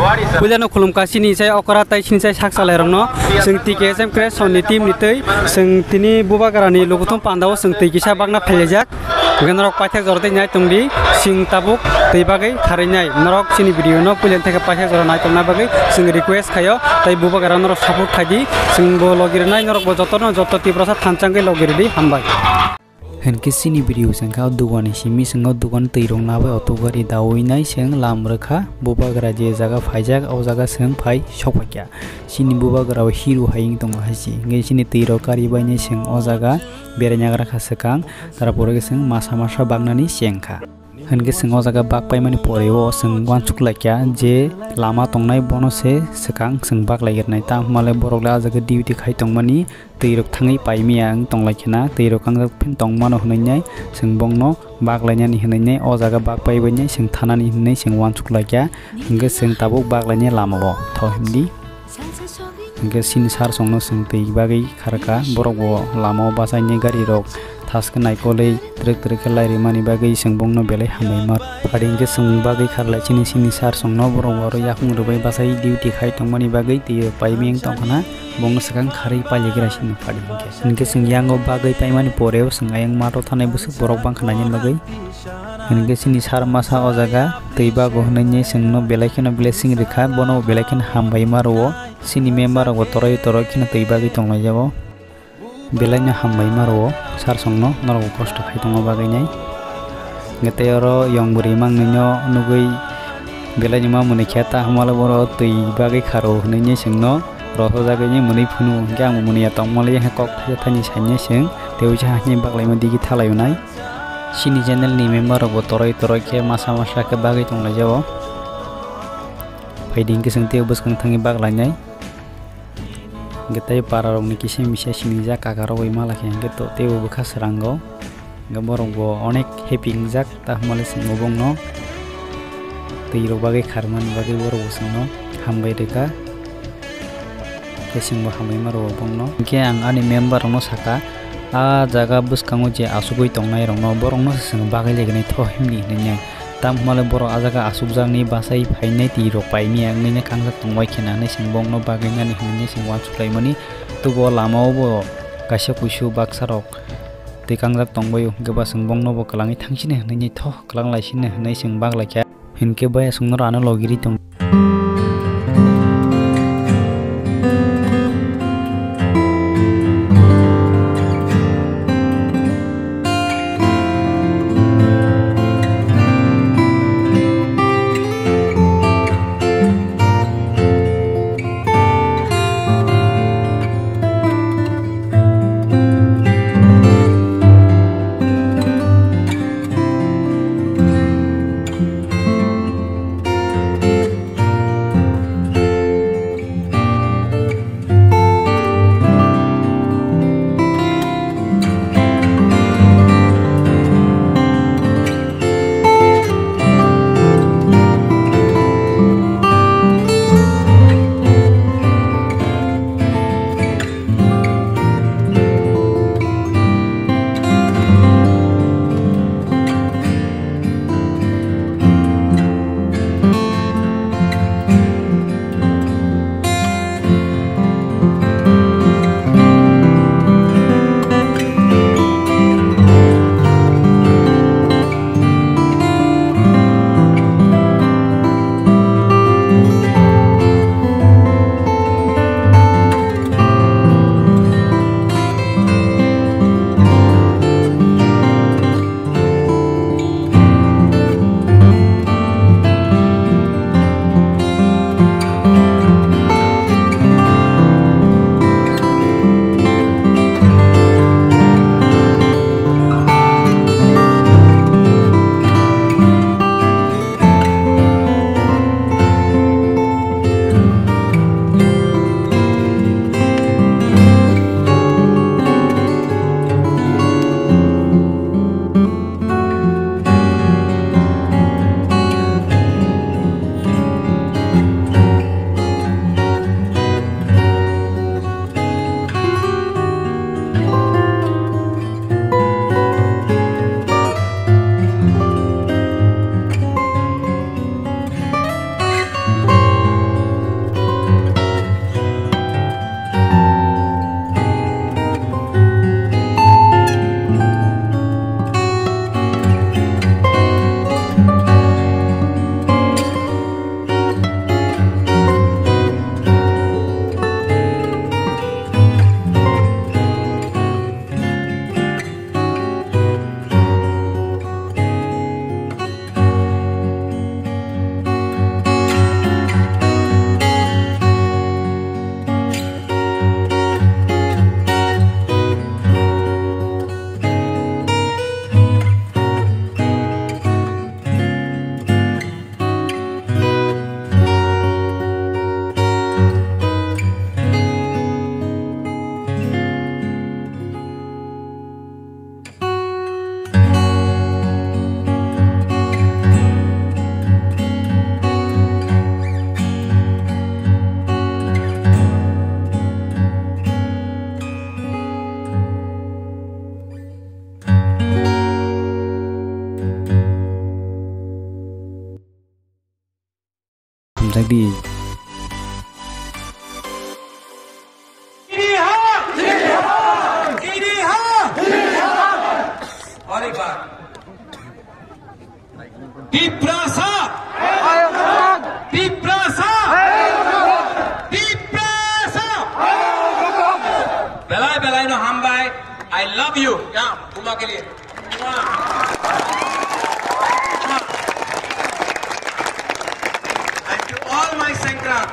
Puliano khulumka sini sai okara tai sini sai saksa lairongno sing tike sem kre sonni tim nitei sing tini bubagarani logutum pandao sing tiki sa bagna phelejak ganarok pathak jorte nyai tungdi sing tabuk tei bagai khari nyai norok sini video no pulian theke pathak jor nai tongna bagai sing request khayo tai bubagaran norok support khadi sing bo logir nai norok bo joto tiprasa thanchangai logirdi hambai Henke sini video sengkau dugan simi sengau dugan teirong nabai otogari dawi nai seng lam rekha bubagara je jaga phaijak au jaga seng phai sokpakya sini bubagara hero haing tong hasi nge sini teiro kari bai nai seng o jaga berenyagra kha sekang tarapore seng masa bagnani sengkha Henke seng o jaga bak pai mani poreo seng wansuk lakya je lama tongnai bono se sekang seng bak laigirnai ta male borokla jaga duty khai tongmani teirok thangai paimia ang tonglakena teirok kang phin tongmano hnainai seng bongno bak lainani hnainai o jaga bak paibani seng thanani hnai seng wansuk lakya hingke seng tabuk bak lainai lamao thohimdi hingke sin sar songno seng tei bagai kharka borokbo lamao basaini gari rok task naikole trek lairi mani bagai seng bongno belai hamai mat padingke seng bagai kharla sini sar songno borok yakung rubai basai duty khai tongmani bagai tei paiming tongkhana bongno sekang khari paligira sini padingke hingke seng yango bagai paimani poreo seng ayang mato thanai busuk borok bangkhanani bagai hingke sini sar masa o jaga tei bago hnai seng no belai khena blessing rekha bono belai khena hambai maro sini member go torai khena tei bagai tonglai jabo belanya hambai maro sar songno norok kosto khai tongma bagai nai ngete oro yong buri mangnyo nugui belanya ma muni kheta hamala boro tei bagai kharo hnai sengno roho jagai ni muni phunu gang muni ya tongmale ha kok thani sanye seng teuja ni baglai ma digi thalai nai sini channel ni member go torai ke masa ke bagai tonglai jabo faiding ke seng teu buskang thangi baglai nai Getai para rong ni kisah misya sini jak kakaro imala kaya gitu teu bekas seranggo gambarong bo onek happy jak tah males ngobong no tiro bagai karman bagai boro no hambai deka kesing bo hambai maro bong no ke ang ani member no saka a jaga buskango je asugoi tongnai rong no borong no sing bagai legnai thohimni nenya tam male boro ajaga asubjangni basai phainai tiro paimi angni kangja tongwai khenani sing bongno bagai ngani hini sing wachuklai mani tubo lamao bo kaisa kuisu baksarok te kangjak tongbayo geba sing bongno bo kalangi thangsine hni tho kalanglai sine hni sing baglai kya hinke baya sungno rano logiri tong hamjak di Diprasa, Diprasa, Diprasa. Belai belai no hambai. I love you. Ya, Buma ke liye. And to all my Sankrank,